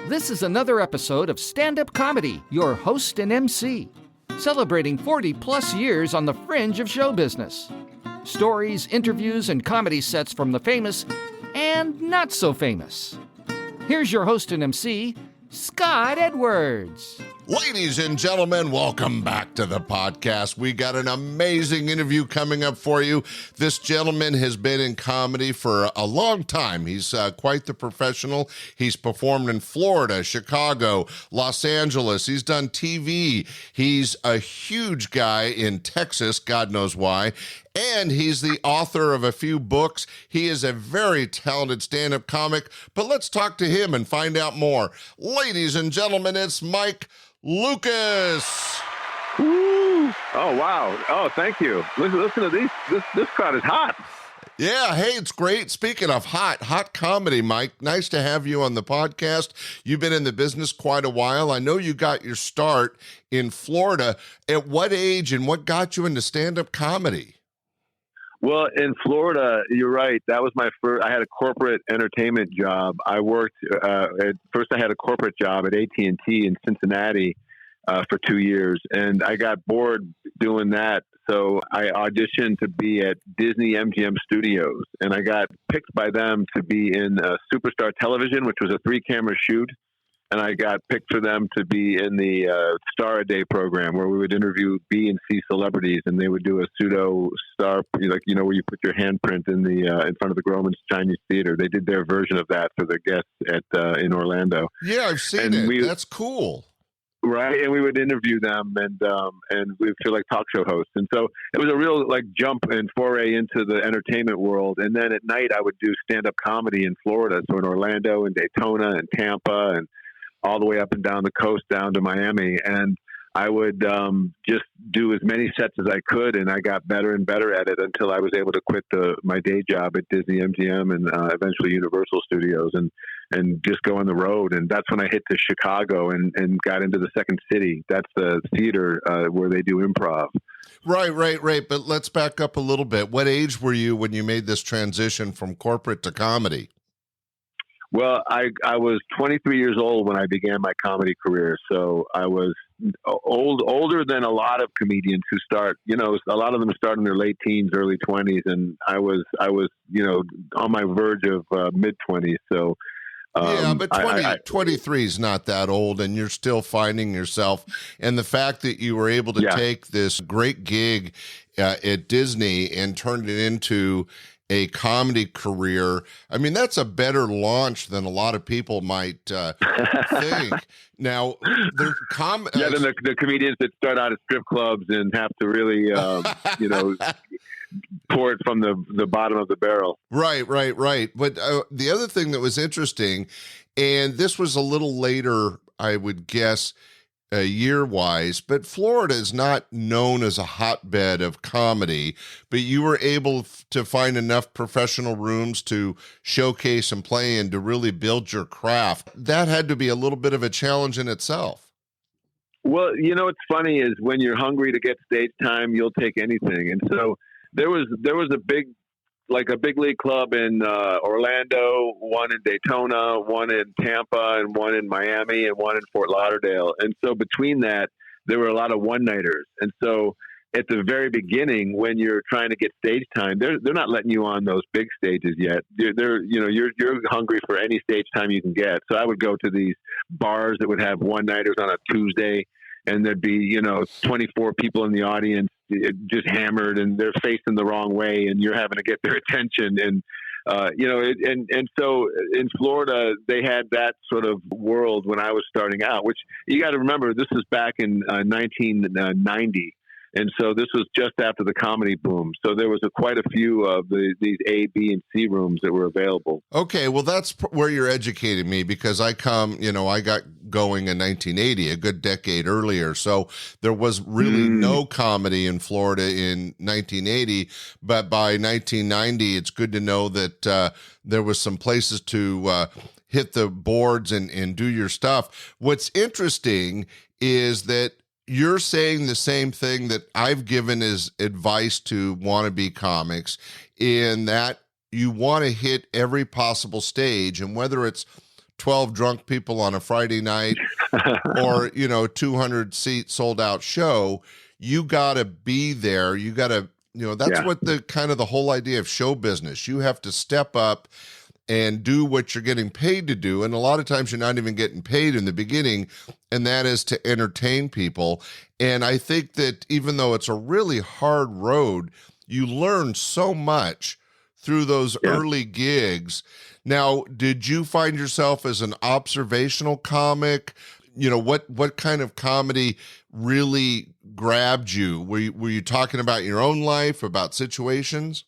This is another episode of Stand-Up Comedy, your host and MC, celebrating 40-plus years on the fringe of show business. Stories, interviews, and comedy sets from the famous and not so famous. Here's your host and MC, Scott Edwards. Ladies and gentlemen, welcome back to the podcast. We got an amazing interview coming up for you. This gentleman has been in comedy for a long time. He's quite the professional. He's performed in Florida, Chicago, Los Angeles. He's done TV. He's a huge guy in Texas, God knows why. And he's the author of a few books. He is a very talented stand-up comic. But let's talk to him and find out more. Ladies and gentlemen, it's Mike Lukas. Woo. Oh, wow. Oh, thank you. Listen to these. This crowd is hot. Yeah, hey, it's great. Speaking of hot comedy, Mike, nice to have you on the podcast. You've been in the business quite a while. I know you got your start in Florida. At what age and what got you into stand-up comedy? Well, in Florida, you're right. That was my first. I had a corporate entertainment job. I worked first. I had a corporate job at AT&T in Cincinnati for 2 years, and I got bored doing that. So I auditioned to be at Disney MGM Studios, and I got picked by them to be in Superstar Television, which was a 3-camera shoot. And I got picked for them to be in the Star a Day program, where we would interview B and C celebrities, and they would do a pseudo star, like, you know, where you put your handprint in the in front of the Groman's Chinese Theater. They did their version of that for the guests at in Orlando. Yeah, I've seen it. That's cool. Right, and we would interview them, and we feel like talk show hosts, and so it was a real like jump and foray into the entertainment world. And then at night, I would do stand-up comedy in Florida, so in Orlando and Daytona and Tampa and all the way up and down the coast down to Miami. And I would just do as many sets as I could, and I got better and better at it until I was able to quit my day job at Disney MGM and eventually Universal Studios and just go on the road. And that's when I hit to Chicago and got into the Second City. That's the theater where they do improv. Right. But let's back up a little bit. What age were you when you made this transition from corporate to comedy? Well, I was 23 years old when I began my comedy career, so I was older than a lot of comedians who start. You know, a lot of them start in their late teens, early 20s, and I was you know, on my verge of mid 20s. So yeah, but 23 is not that old, and you're still finding yourself. And the fact that you were able to take this great gig at Disney and turn it into a comedy career, I mean, that's a better launch than a lot of people might think. Now, than the comedians that start out at strip clubs and have to really, you know, pour it from the bottom of the barrel. Right. But the other thing that was interesting, and this was a little later, I would guess, year-wise, but Florida is not known as a hotbed of comedy, but you were able to find enough professional rooms to showcase and play and to really build your craft. That had to be a little bit of a challenge in itself. Well, you know, what's funny is when you're hungry to get stage time, you'll take anything. And so there was a big league club in Orlando, one in Daytona, one in Tampa, and one in Miami, and one in Fort Lauderdale. And so between that, there were a lot of one-nighters. And so at the very beginning, when you're trying to get stage time, they're not letting you on those big stages yet. You're hungry for any stage time you can get. So I would go to these bars that would have one-nighters on a Tuesday, and there'd be, you know, 24 people in the audience just hammered, and they're facing the wrong way, and you're having to get their attention. And, you know, and so in Florida, they had that sort of world when I was starting out, which you got to remember, this was back in 1990. And so this was just after the comedy boom. So there was quite a few of these A, B, and C rooms that were available. Okay, well, that's where you're educating me, because I got going in 1980, a good decade earlier. So there was really no comedy in Florida in 1980. But by 1990, it's good to know that there was some places to hit the boards and do your stuff. What's interesting is that you're saying the same thing that I've given as advice to wannabe comics, in that you want to hit every possible stage, and whether it's 12 drunk people on a Friday night or, 200-seat sold-out show. You got to be there. You got to, that's what the kind of the whole idea of show business. You have to step up and do what you're getting paid to do. And a lot of times you're not even getting paid in the beginning, and that is to entertain people. And I think that even though it's a really hard road, you learn so much through those early gigs. Now, did you find yourself as an observational comic? What kind of comedy really grabbed you? Were you talking about your own life, about situations?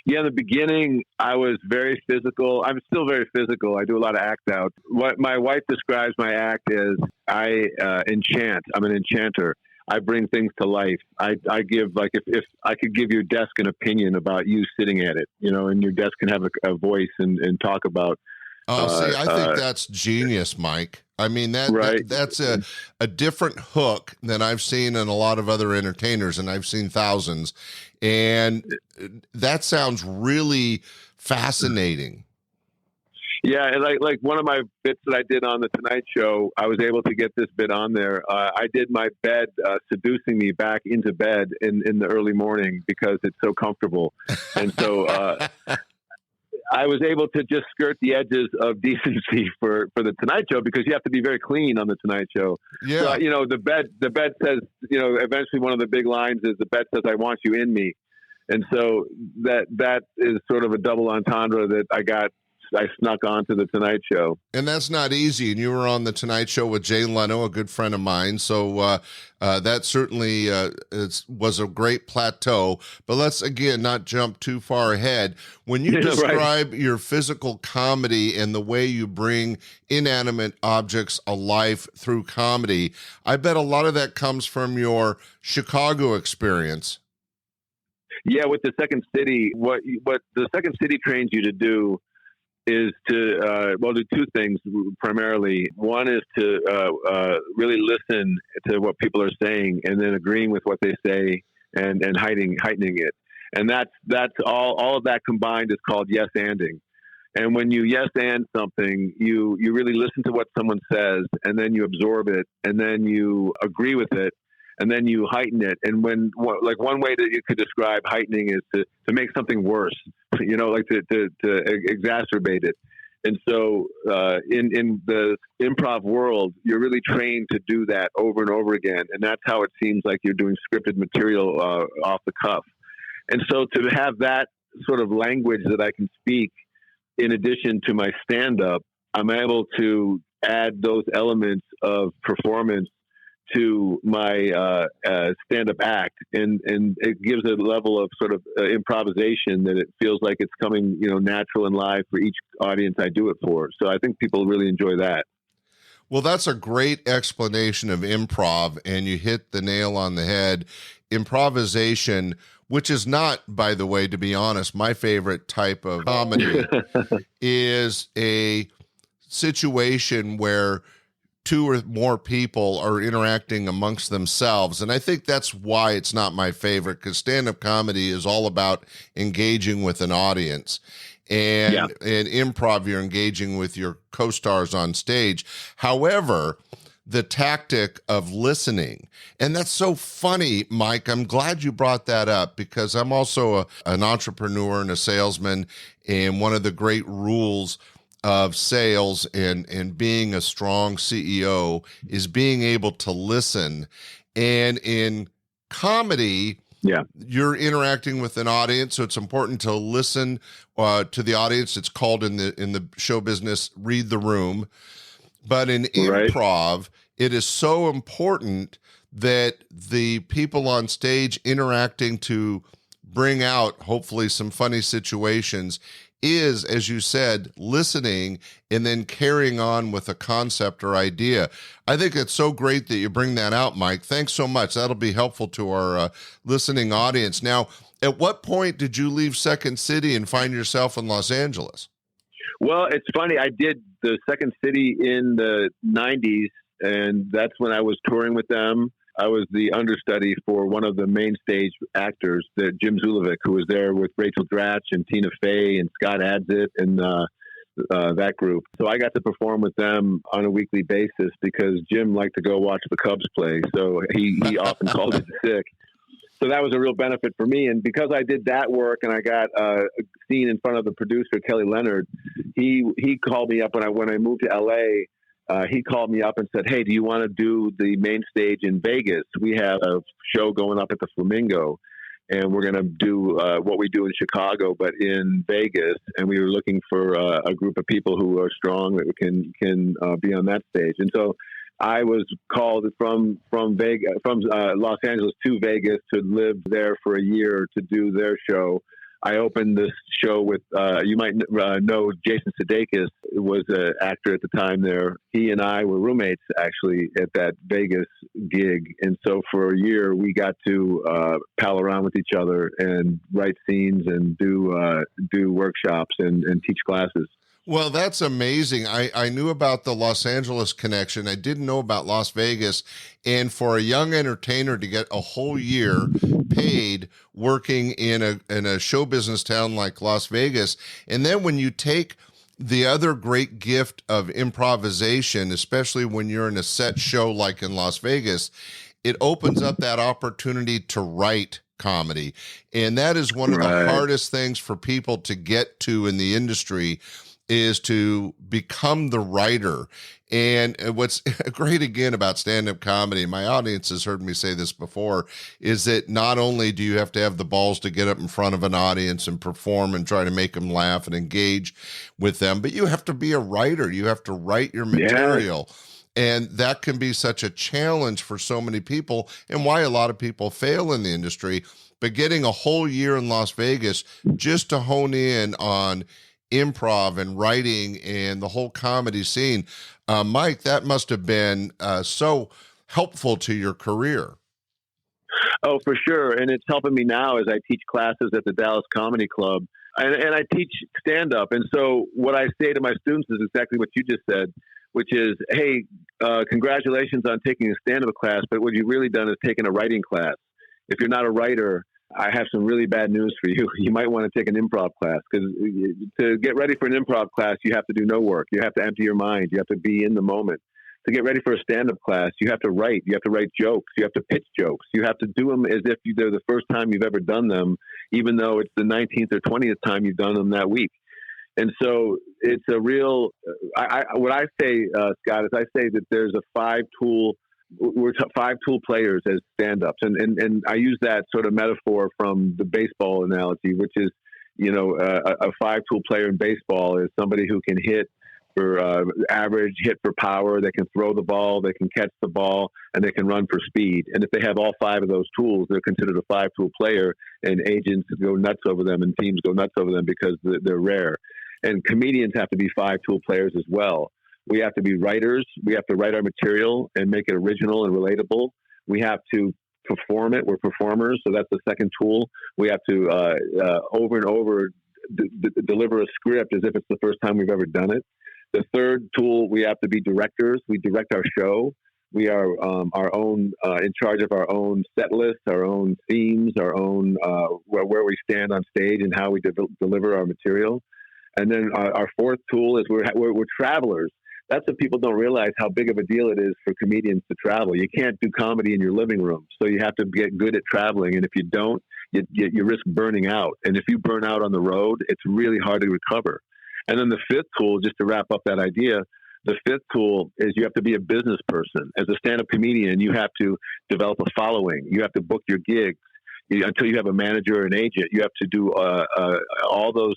Yeah, in the beginning, I was very physical. I'm still very physical. I do a lot of act out. What my wife describes my act as, I enchant. I'm an enchanter. I bring things to life. I give, like, if I could give your desk an opinion about you sitting at it, and your desk can have a voice and talk about. I think that's genius, Mike. I mean, that's a different hook than I've seen in a lot of other entertainers, and I've seen thousands. And that sounds really fascinating. Yeah, and like one of my bits that I did on the Tonight Show, I was able to get this bit on there. I did my bed seducing me back into bed in the early morning because it's so comfortable, and so I was able to just skirt the edges of decency for the Tonight Show, because you have to be very clean on the Tonight Show. Yeah, so, the bed says, eventually one of the big lines is, the bed says, "I want you in me," and so that is sort of a double entendre that I snuck onto the Tonight Show. And that's not easy. And you were on the Tonight Show with Jay Leno, a good friend of mine. So that certainly was a great plateau. But let's, again, not jump too far ahead. When you describe your physical comedy and the way you bring inanimate objects alive through comedy, I bet a lot of that comes from your Chicago experience. Yeah, with the Second City, what the Second City trains you to do is to do two things primarily. One is to really listen to what people are saying, and then agreeing with what they say and heightening it. And that's all of that combined is called yes-anding. And when you yes-and something, you really listen to what someone says, and then you absorb it, and then you agree with it, and then you heighten it. And one way that you could describe heightening is to make something worse, like to exacerbate it. And so in the improv world, you're really trained to do that over and over again. And that's how it seems like you're doing scripted material off the cuff. And so to have that sort of language that I can speak in addition to my stand-up, I'm able to add those elements of performance to my stand-up act, and it gives a level of sort of improvisation that it feels like it's coming, natural and live for each audience I do it for. So I think people really enjoy that. Well, that's a great explanation of improv, and you hit the nail on the head. Improvisation, which is not, by the way, to be honest, my favorite type of comedy, is a situation where two or more people are interacting amongst themselves. And I think that's why it's not my favorite, because stand-up comedy is all about engaging with an audience. And in improv, you're engaging with your co-stars on stage. However, the tactic of listening, and that's so funny, Mike, I'm glad you brought that up, because I'm also an entrepreneur and a salesman, and one of the great rules of sales and being a strong CEO is being able to listen. And in comedy, you're interacting with an audience, so it's important to listen to the audience. It's called in the show business, read the room. But in improv, it is so important that the people on stage interacting to bring out hopefully some funny situations is, as you said, listening and then carrying on with a concept or idea. I think it's so great that you bring that out, Mike. Thanks so much. That'll be helpful to our listening audience. Now, at what point did you leave Second City and find yourself in Los Angeles? Well, it's funny. I did the Second City in the 90s, and that's when I was touring with them. I was the understudy for one of the main stage actors, Jim Zulovic, who was there with Rachel Dratch and Tina Fey and Scott Adsit and that group. So I got to perform with them on a weekly basis because Jim liked to go watch the Cubs play. So he often called in sick. So that was a real benefit for me. And because I did that work and I got seen in front of the producer, Kelly Leonard, he called me up when I moved to LA. He called me up and said, "Hey, do you want to do the main stage in Vegas? We have a show going up at the Flamingo, and we're going to do what we do in Chicago, but in Vegas. And we were looking for a group of people who are strong that can be on that stage." And so I was called from Los Angeles to Vegas to live there for a year to do their show. I opened this show with, you might know Jason Sudeikis was an actor at the time there. He and I were roommates actually at that Vegas gig. And so for a year, we got to pal around with each other and write scenes and do workshops and teach classes. Well, that's amazing. I knew about the Los Angeles connection. I didn't know about Las Vegas. And for a young entertainer to get a whole year paid working in a show business town like Las Vegas, and then when you take the other great gift of improvisation, especially when you're in a set show like in Las Vegas, it opens up that opportunity to write comedy. And that is one of the hardest things for people to get to in the industry, is to become the writer. And what's great again about stand-up comedy, my audience has heard me say this before, is that not only do you have to have the balls to get up in front of an audience and perform and try to make them laugh and engage with them, but you have to be a writer. You have to write your material. Yeah. And that can be such a challenge for so many people, and why a lot of people fail in the industry. But getting a whole year in Las Vegas just to hone in on improv and writing and the whole comedy scene, Mike, that must have been so helpful to your career. Oh, for sure. And it's helping me now as I teach classes at the Dallas Comedy Club, and I teach stand-up. And so what I say to my students is exactly what you just said, which is, hey, congratulations on taking a stand-up class, but what you've really done is taken a writing class. If you're not a writer, I have some really bad news for you. You might want to take an improv class, because to get ready for an improv class, you have to do no work. You have to empty your mind. You have to be in the moment. To get ready for a stand-up class, you have to write. You have to write jokes. You have to pitch jokes. You have to do them as if they're the first time you've ever done them, even though it's the 19th or 20th time you've done them that week. And so it's a real, what I say, Scott, is I say that there's we're 5-tool players as stand-ups. And I use that sort of metaphor from the baseball analogy, which is, a 5-tool player in baseball is somebody who can hit for average, hit for power, they can throw the ball, they can catch the ball, and they can run for speed. And if they have all 5 of those tools, they're considered a 5-tool player, and agents go nuts over them and teams go nuts over them because they're rare. And comedians have to be 5-tool players as well. We have to be writers. We have to write our material and make it original and relatable. We have to perform it. We're performers, so that's the second tool. We have to over and over deliver a script as if it's the first time we've ever done it. The third tool, we have to be directors. We direct our show. We are our own in charge of our own set list, our own themes, our own where we stand on stage and how we deliver our material. And then our fourth tool is we're travelers. That's what people don't realize, how big of a deal it is for comedians to travel. You can't do comedy in your living room, so you have to get good at traveling. And if you don't, you risk burning out. And if you burn out on the road, it's really hard to recover. And then the fifth tool, just to wrap up that idea, the fifth tool is you have to be a business person. As a stand-up comedian, you have to develop a following. You have to book your gigs. Until you have a manager or an agent, you have to do all those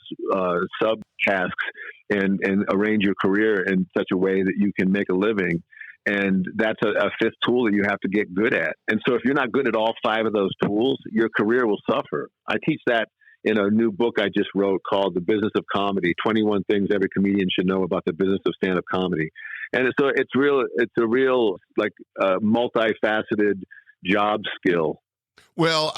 sub-tasks and arrange your career in such a way that you can make a living. And that's a fifth tool that you have to get good at. And so if you're not good at all 5 of those tools, your career will suffer. I teach that in a new book I just wrote called The Business of Comedy, 21 Things Every Comedian Should Know About the Business of Stand-Up Comedy. And it's a real multifaceted job skill. Well,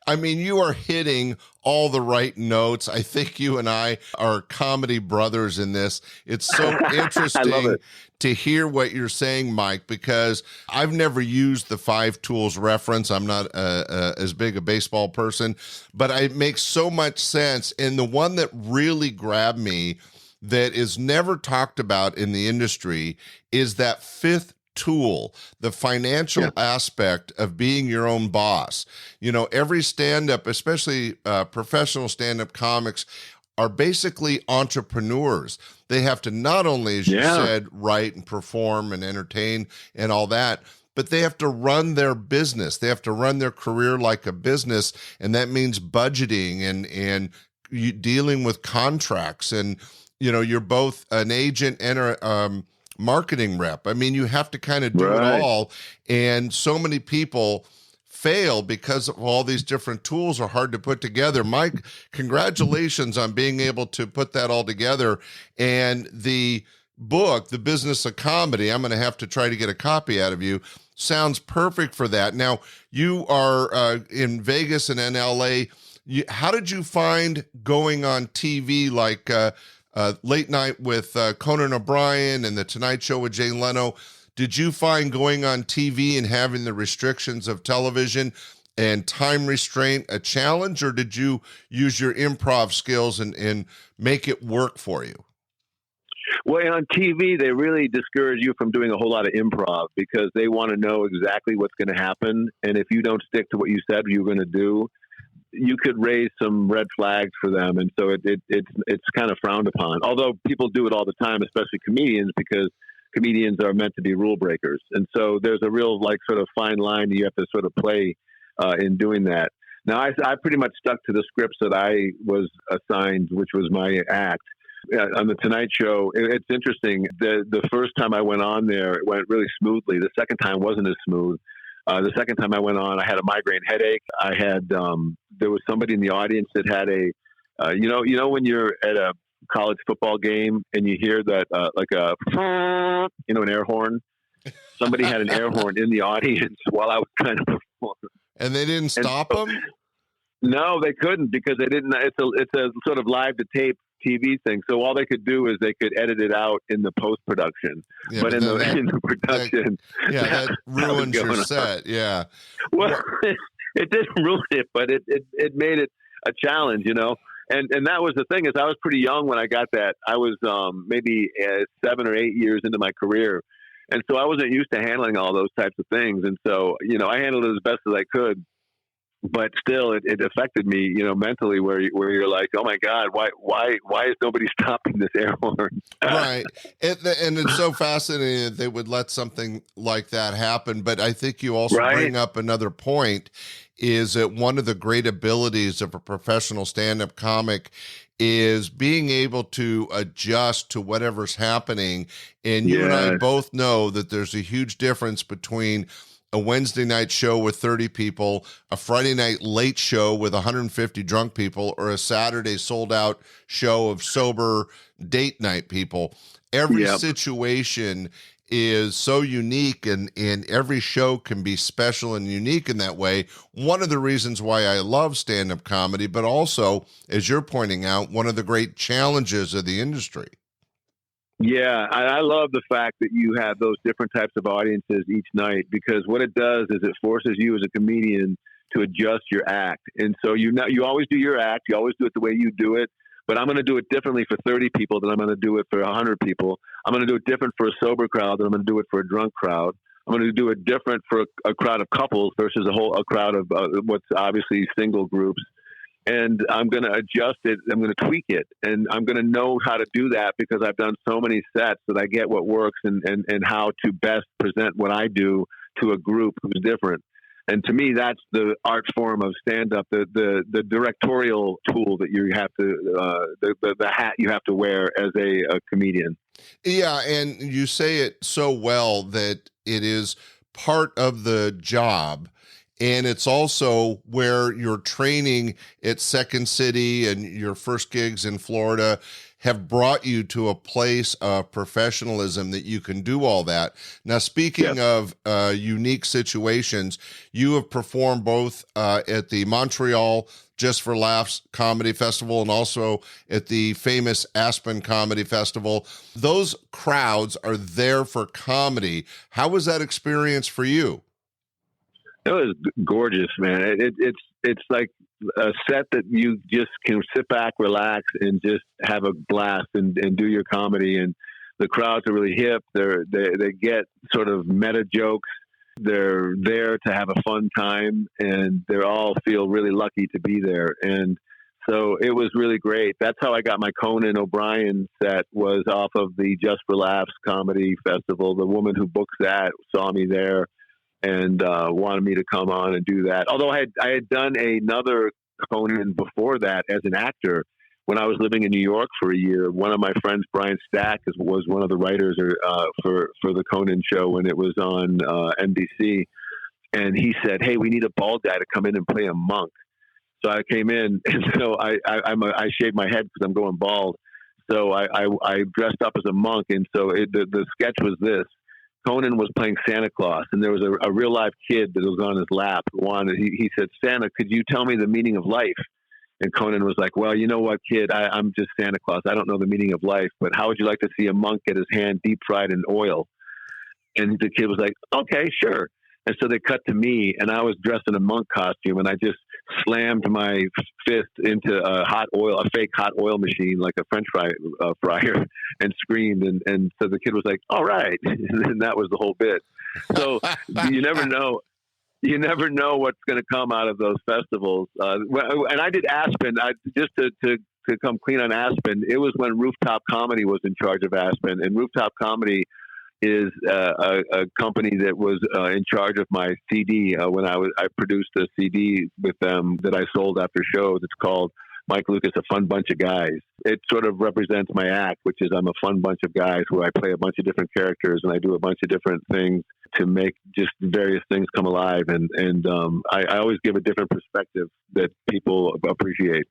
I mean, you are hitting all the right notes. I think you and I are comedy brothers in this. It's so interesting to hear what you're saying, Mike, because I've never used the 5 tools reference. I'm not as big a baseball person, but it makes so much sense. And the one that really grabbed me that is never talked about in the industry is that fifth tool, the financial aspect of being your own boss. You know, every stand-up, especially professional stand-up comics, are basically entrepreneurs. They have to not only, as you said, write and perform and entertain and all that, but they have to run their business. They have to run their career like a business, and that means budgeting and you dealing with contracts. And, you know, you're both an agent and a marketing rep. I mean, you have to kind of do it all. And so many people fail because of all these different tools are hard to put together. Mike, congratulations on being able to put that all together. And the book, The Business of Comedy, I'm going to have to try to get a copy out of you, sounds perfect for that. Now, you are in Vegas and in LA. How did you find going on TV like Late Night with Conan O'Brien and The Tonight Show with Jay Leno? Did you find going on TV and having the restrictions of television and time restraint a challenge, or did you use your improv skills and make it work for you? Well, on TV, they really discourage you from doing a whole lot of improv because they want to know exactly what's going to happen. And if you don't stick to what you said you were going to do, you could raise some red flags for them. And so it's kind of frowned upon, although people do it all the time, especially comedians, because comedians are meant to be rule breakers. And so there's a real sort of fine line you have to sort of play in doing that. Now, I pretty much stuck to the scripts that I was assigned, which was my act. On the Tonight Show, it's interesting. The first time I went on there, it went really smoothly. The second time wasn't as smooth. The second time I went on, I had a migraine headache. I had there was somebody in the audience that had a you know when you're at a college football game and you hear that an air horn. Somebody had an air horn in the audience while I was kind of performing. And they didn't stop them? No, they couldn't because they didn't. It's a sort of live to tape TV thing. So all they could do is they could edit it out in the post production. Yeah, but in the production, that ruins your set. Yeah. Well, it didn't ruin it, but it made it a challenge, you know. And that was the thing is I was pretty young when I got that. I was maybe 7 or 8 years into my career. And so I wasn't used to handling all those types of things. And so, you know, I handled it as best as I could. But still, it affected me, you know, mentally, where you're like, oh my God, why is nobody stopping this air horn? Right, and it's so fascinating that they would let something like that happen. But I think you also bring up another point: is that one of the great abilities of a professional stand-up comic is being able to adjust to whatever's happening. And you and I both know that there's a huge difference between a Wednesday night show with 30 people, a Friday night late show with 150 drunk people, or a Saturday sold out show of sober date night people. Every situation is so unique, and every show can be special and unique in that way. One of the reasons why I love stand-up comedy, but also, as you're pointing out, one of the great challenges of the industry. Yeah, I love the fact that you have those different types of audiences each night, because what it does is it forces you as a comedian to adjust your act. And so you always do your act, you always do it the way you do it, but I'm going to do it differently for 30 people than I'm going to do it for 100 people. I'm going to do it different for a sober crowd than I'm going to do it for a drunk crowd. I'm going to do it different for a crowd of couples versus a crowd of what's obviously single groups. And I'm going to adjust it. I'm going to tweak it. And I'm going to know how to do that because I've done so many sets that I get what works and how to best present what I do to a group who's different. And to me, that's the art form of stand-up, the directorial tool that you have to, the hat you have to wear as a comedian. Yeah, and you say it so well that it is part of the job. And it's also where your training at Second City and your first gigs in Florida have brought you to a place of professionalism that you can do all that. Now, speaking of unique situations, you have performed both at the Montreal Just for Laughs Comedy Festival and also at the famous Aspen Comedy Festival. Those crowds are there for comedy. How was that experience for you? It was gorgeous, man. It's like a set that you just can sit back, relax, and just have a blast and do your comedy. And the crowds are really hip. They get sort of meta jokes. They're there to have a fun time, and they all feel really lucky to be there. And so it was really great. That's how I got my Conan O'Brien set, was off of the Just for Laughs comedy festival. The woman who books that saw me there and wanted me to come on and do that. Although I had done another Conan before that as an actor when I was living in New York for a year. One of my friends, Brian Stack, was one of the writers for the Conan show when it was on NBC. And he said, "Hey, we need a bald guy to come in and play a monk." So I came in, and so I shaved my head because I'm going bald. So I dressed up as a monk, and so the sketch was this. Conan was playing Santa Claus, and there was a real live kid that was on his lap. He said, "Santa, could you tell me the meaning of life?" And Conan was like, "Well, you know what, kid? I'm just Santa Claus. I don't know the meaning of life, but how would you like to see a monk get his hand deep fried in oil?" And the kid was like, "Okay, sure." And so they cut to me, and I was dressed in a monk costume, and I just slammed my fist into a fake hot oil machine, like a French fryer, and screamed. And so the kid was like, "All right." And that was the whole bit. So you never know. You never know what's going to come out of those festivals. And I did Aspen, just to come clean on Aspen. It was when Rooftop Comedy was in charge of Aspen, and Rooftop Comedy is a company that was in charge of my CD when I produced a CD with them that I sold after shows. It's called Mike Lukas, A Fun Bunch of Guys. It sort of represents my act, which is I'm a fun bunch of guys where I play a bunch of different characters and I do a bunch of different things to make just various things come alive. And I always give a different perspective that people appreciate.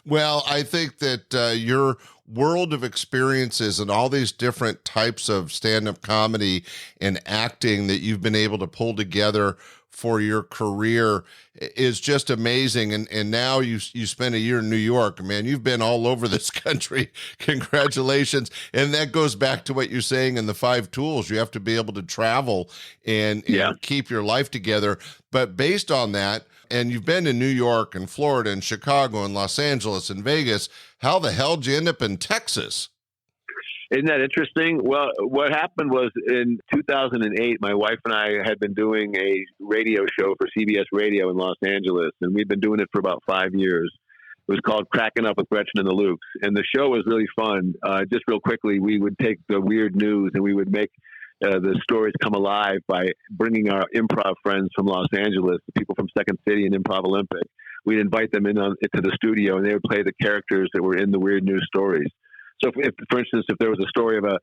Well, I think that your world of experiences and all these different types of stand-up comedy and acting that you've been able to pull together for your career is just amazing. And now you spent a year in New York. Man, you've been all over this country. Congratulations. And that goes back to what you're saying in the 5 tools. You have to be able to travel and keep your life together. But based on that, and you've been to New York and Florida and Chicago and Los Angeles and Vegas, how the hell did you end up in Texas? Isn't that interesting? Well, what happened was in 2008, my wife and I had been doing a radio show for CBS Radio in Los Angeles, and we'd been doing it for about 5 years. It was called Cracking Up with Gretchen and the Lukes, and the show was really fun. Just real quickly, we would take the weird news and we would make the stories come alive by bringing our improv friends from Los Angeles, the people from Second City and Improv Olympic. We'd invite them into the studio, and they would play the characters that were in the weird news stories. So, for instance, if there was a story of a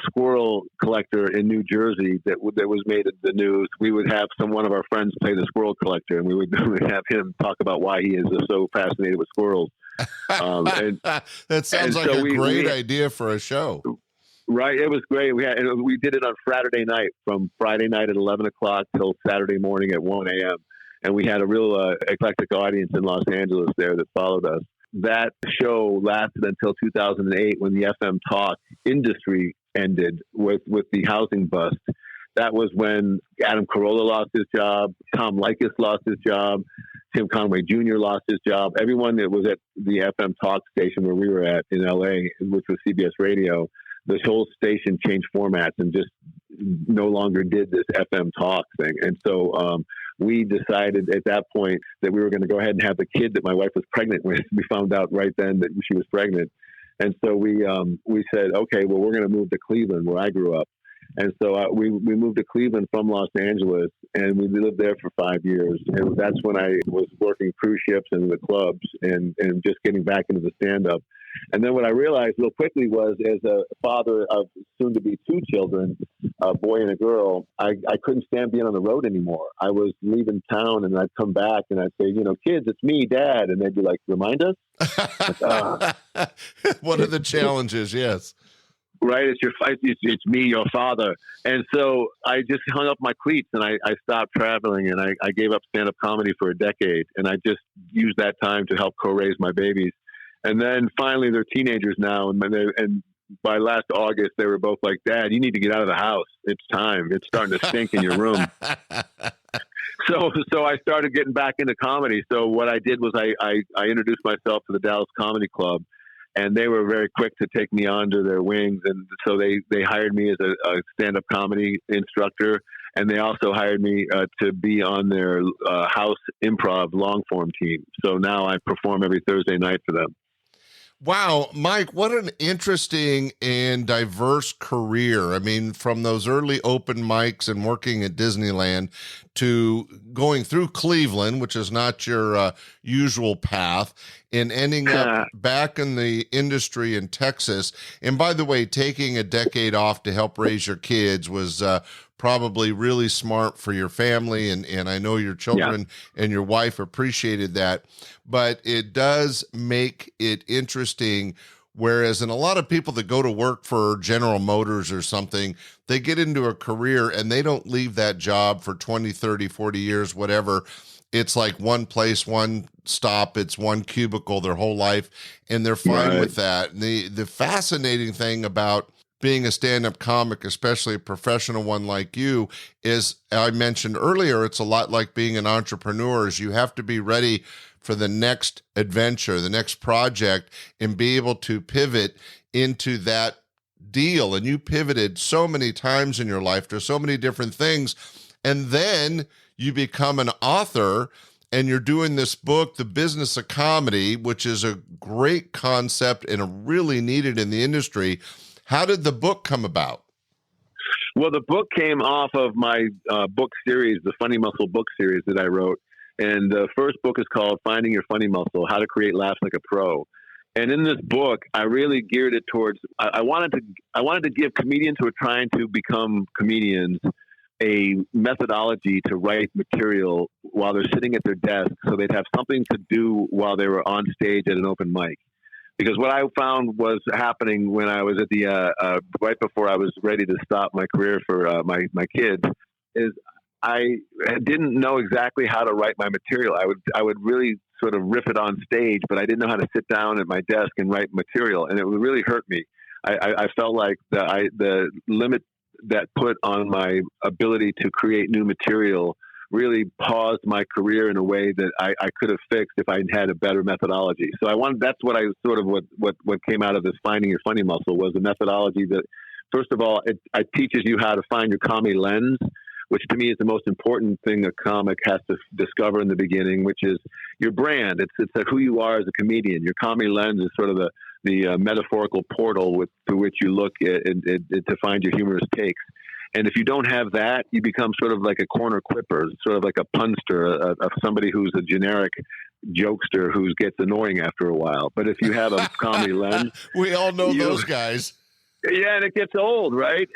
squirrel collector in New Jersey that was made in the news, we would have one of our friends play the squirrel collector, and we would have him talk about why he is so fascinated with squirrels. That sounds like a great idea for a show. Right, it was great. We did it on Friday night, from Friday night at 11 o'clock till Saturday morning at 1 a.m. And we had a real eclectic audience in Los Angeles there that followed us. That show lasted until 2008 when the FM talk industry ended with the housing bust. That was when Adam Carolla lost his job, Tom Leykis lost his job, Tim Conway Jr. lost his job. Everyone that was at the FM talk station where we were at in LA, which was CBS Radio, the whole station changed formats and just no longer did this FM talk thing. And so we decided at that point that we were going to go ahead and have the kid that my wife was pregnant with. We found out right then that she was pregnant. And so we said, okay, well, we're going to move to Cleveland, where I grew up. And so we moved to Cleveland from Los Angeles, and we lived there for 5 years. And that's when I was working cruise ships and the clubs and just getting back into the stand-up. And then what I realized real quickly was, as a father of soon-to-be 2 children, a boy and a girl, I couldn't stand being on the road anymore. I was leaving town, and I'd come back, and I'd say, kids, it's me, Dad. And they'd be like, remind us? What are the challenges? Yes. Right. It's me, your father. And so I just hung up my cleats, and I stopped traveling, and I gave up stand-up comedy for a decade. And I just used that time to help co-raise my babies. And then finally they're teenagers now. And by last August, they were both like, Dad, you need to get out of the house. It's time. It's starting to stink in your room. So I started getting back into comedy. So what I did was I introduced myself to the Dallas Comedy Club, and they were very quick to take me under their wings. And so they hired me as a stand-up comedy instructor, and they also hired me to be on their house improv long-form team. So now I perform every Thursday night for them. Wow, Mike, what an interesting and diverse career. I mean, from those early open mics and working at Disneyland to going through Cleveland, which is not your usual path, and ending up back in the industry in Texas. And by the way, taking a decade off to help raise your kids was probably really smart for your family, and I know your children and your wife appreciated that. But it does make it interesting, whereas in a lot of people that go to work for General Motors or something, they get into a career and they don't leave that job for 20, 30, 40 years, whatever. It's like one place, one stop, it's one cubicle their whole life, and they're fine with that. And the fascinating thing about being a stand-up comic, especially a professional one like you, is, I mentioned earlier, it's a lot like being an entrepreneur, is you have to be ready for the next adventure, the next project, and be able to pivot into that deal. And you pivoted so many times in your life to so many different things. And then you become an author, and you're doing this book, The Business of Comedy, which is a great concept and really needed in the industry. How did the book come about? Well, the book came off of my book series, the Funny Muscle book series that I wrote. And the first book is called Finding Your Funny Muscle, How to Create Laughs Like a Pro. And in this book, I really geared it towards, I wanted to give comedians who are trying to become comedians a methodology to write material while they're sitting at their desk, so they'd have something to do while they were on stage at an open mic. Because what I found was happening when I was at the right before I was ready to stop my career for my kids is I didn't know exactly how to write my material. I would really sort of riff it on stage, but I didn't know how to sit down at my desk and write material, and it would really hurt me. I felt like the limit that put on my ability to create new material really paused my career in a way that I could have fixed if I had a better methodology. So that's what I sort of, what came out of this Finding Your Funny Muscle was a methodology that, first of all, it teaches you how to find your comedy lens, which to me is the most important thing a comic has to discover in the beginning, which is your brand. It's like who you are as a comedian. Your comedy lens is sort of the metaphorical portal through which you look at to find your humorous takes. And if you don't have that, you become sort of like a corner quipper, sort of like a punster, of somebody who's a generic jokester who gets annoying after a while. But if you have a comedy lens, we all know those guys. Yeah, and it gets old, right?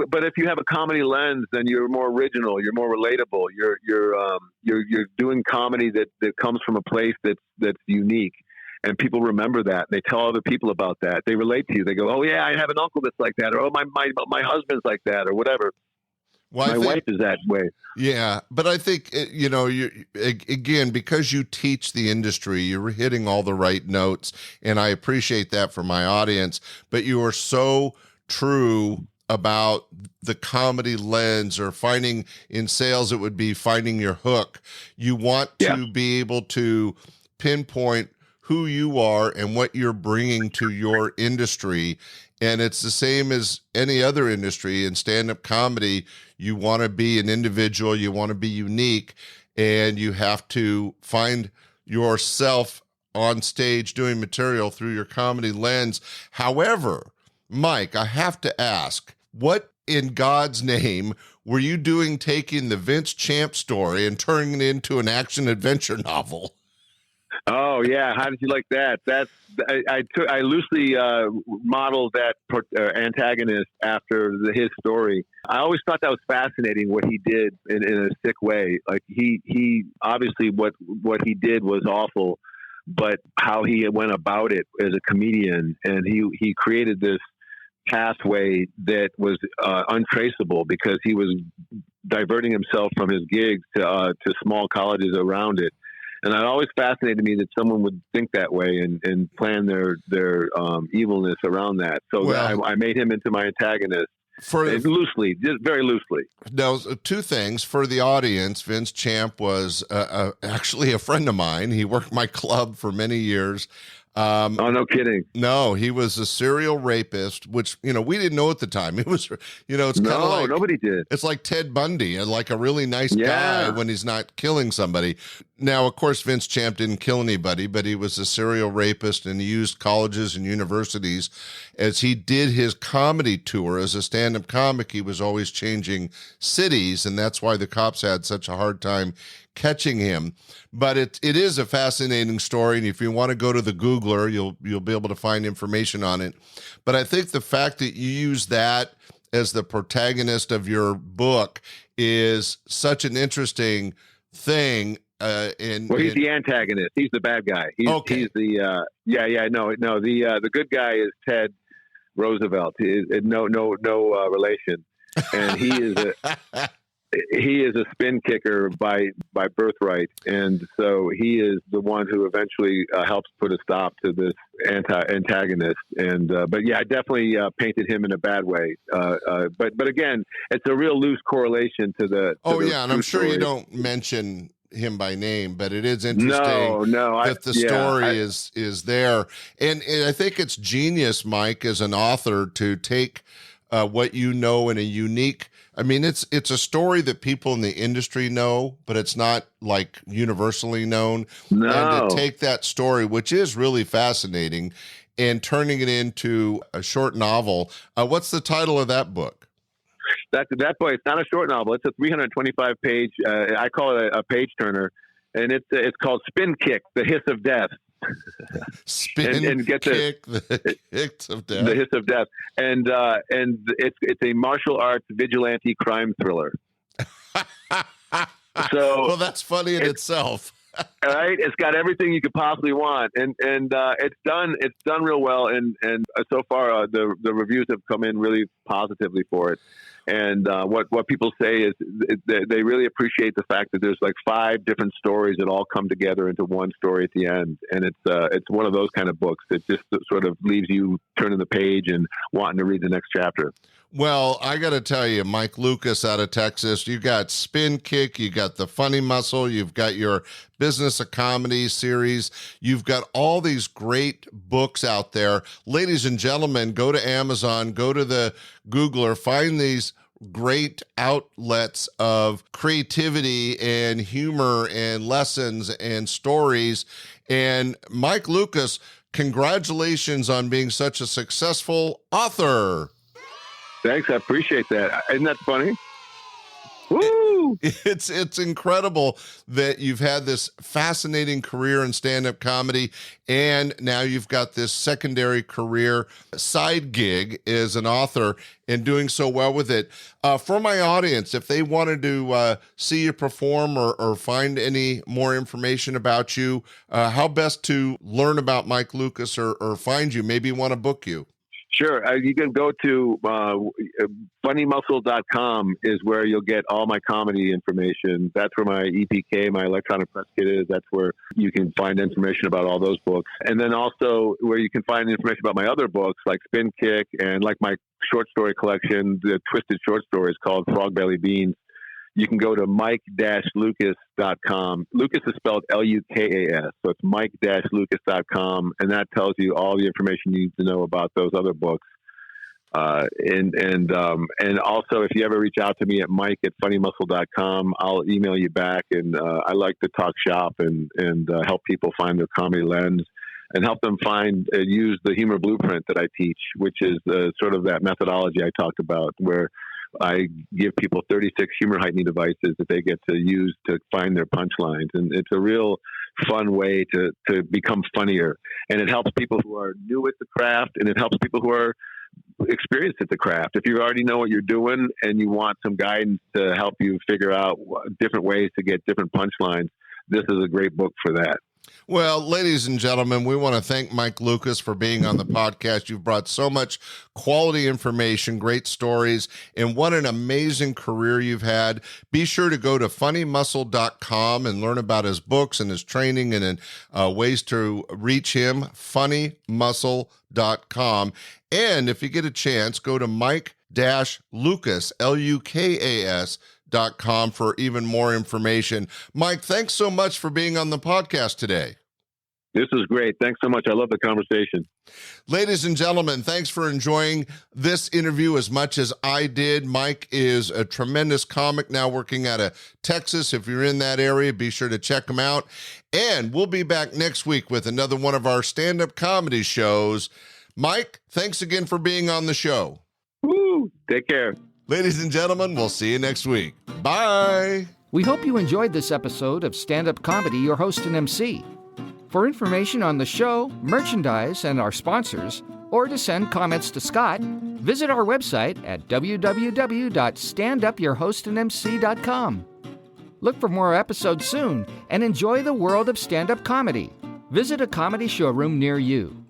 But if you have a comedy lens, then you're more original, you're more relatable. You're doing comedy that comes from a place that's unique. And people remember that. They tell other people about that. They relate to you. They go, "Oh yeah, I have an uncle that's like that," or "Oh my husband's like that," or whatever. Well, my wife is that way. Yeah, but I think you again, because you teach the industry, you're hitting all the right notes, and I appreciate that for my audience. But you are so true about the comedy lens, or finding in sales, it would be finding your hook. You want to be able to pinpoint who you are and what you're bringing to your industry. And it's the same as any other industry. In stand-up comedy, you want to be an individual, you want to be unique, and you have to find yourself on stage doing material through your comedy lens. However, Mike, I have to ask, what in God's name were you doing taking the Vince Champ story and turning it into an action-adventure novel? Oh yeah, how did you like that? I loosely modeled that antagonist after his story. I always thought that was fascinating what he did in a sick way. Like he obviously what he did was awful, but how he went about it as a comedian, and he created this pathway that was untraceable because he was diverting himself from his gigs to small colleges around it. And it always fascinated me that someone would think that way and plan their evilness around that. So I made him into my antagonist. Loosely, just very loosely. Now, two things for the audience. Vince Champ was actually a friend of mine. He worked my club for many years. Oh, no kidding. No, he was a serial rapist, which, we didn't know at the time. It was, it's kind of like, nobody did. It's like Ted Bundy, and like a really nice guy when he's not killing somebody. Now, of course, Vince Champ didn't kill anybody, but he was a serial rapist, and he used colleges and universities as he did his comedy tour. As a stand-up comic, he was always changing cities, and that's why the cops had such a hard time catching him. But it is a fascinating story, and if you want to go to the Googler, you'll be able to find information on it. But I think the fact that you use that as the protagonist of your book is such an interesting thing. He's the antagonist. He's the bad guy. He's the the good guy is Ted Roosevelt. No relation, and he is a spin kicker by birthright, and so he is the one who eventually helps put a stop to this antagonist. And but I definitely painted him in a bad way. But again, it's a real loose correlation to the. And I'm sure you don't mention him by name, but it is interesting that the story is there, and I think it's genius, Mike, as an author, to take what you know in a unique. I mean, it's a story that people in the industry know, but it's not like universally known. No. And to take that story, which is really fascinating, and turning it into a short novel. What's the title of that book? That book, it's not a short novel. It's a 325-page. I call it a page turner, and it's called Spin Kick: The Hiss of Death. And get kick, the hiss of death. The hiss of death, and it's a martial arts vigilante crime thriller. So, well, that's funny in itself. Right, it's got everything you could possibly want, and it's done real well, and so far the reviews have come in really positively for it. And what people say is they really appreciate the fact that there's like 5 different stories that all come together into one story at the end, and it's one of those kind of books that just sort of leaves you turning the page and wanting to read the next chapter. Well, I got to tell you, Mike Lukas out of Texas, you got Spin Kick, you got The Funny Muscle, you've got your Business of Comedy series, you've got all these great books out there. Ladies and gentlemen, go to Amazon, go to the Googler, find these great outlets of creativity and humor and lessons and stories. And Mike Lukas, congratulations on being such a successful author. Thanks, I appreciate that. Isn't that funny? Woo! It's incredible that you've had this fascinating career in stand-up comedy, and now you've got this secondary career side gig as an author and doing so well with it. For my audience, if they wanted to see you perform or find any more information about you, how best to learn about Mike Lukas or find you? Maybe want to book you. Sure. You can go to funnymuscle.com is where you'll get all my comedy information. That's where my EPK, my electronic press kit is. That's where you can find information about all those books. And then also where you can find information about my other books like Spin Kick and like my short story collection, the twisted short stories called Frog Belly Beans. You can go to mike-lucas.com. Lucas is spelled Lukas. So it's mike-lucas.com. And that tells you all the information you need to know about those other books. And also, if you ever reach out to me at mike@funnymuscle.com, I'll email you back. And I like to talk shop and help people find their comedy lens and help them use the humor blueprint that I teach, which is sort of that methodology I talked about, where I give people 36 humor heightening devices that they get to use to find their punchlines. And it's a real fun way to become funnier. And it helps people who are new at the craft, and it helps people who are experienced at the craft. If you already know what you're doing and you want some guidance to help you figure out different ways to get different punchlines, this is a great book for that. Well, ladies and gentlemen, we want to thank Mike Lukas for being on the podcast. You've brought so much quality information, great stories, and what an amazing career you've had. Be sure to go to funnymuscle.com and learn about his books and his training and ways to reach him, funnymuscle.com. And if you get a chance, go to Mike-Lukas, Lukas.com for even more information. Mike, thanks so much for being on the podcast today. This is great. Thanks so much. I love the conversation. Ladies and gentlemen, thanks for enjoying this interview as much as I did. Mike is a tremendous comic now working out of Texas. If you're in that area, be sure to check him out. And we'll be back next week with another one of our stand-up comedy shows. Mike, thanks again for being on the show. Woo! Take care. Ladies and gentlemen, we'll see you next week. Bye. We hope you enjoyed this episode of Stand-Up Comedy, your host and MC. For information on the show, merchandise, and our sponsors, or to send comments to Scott, visit our website at www.standupyourhostandmc.com. Look for more episodes soon and enjoy the world of stand-up comedy. Visit a comedy showroom near you.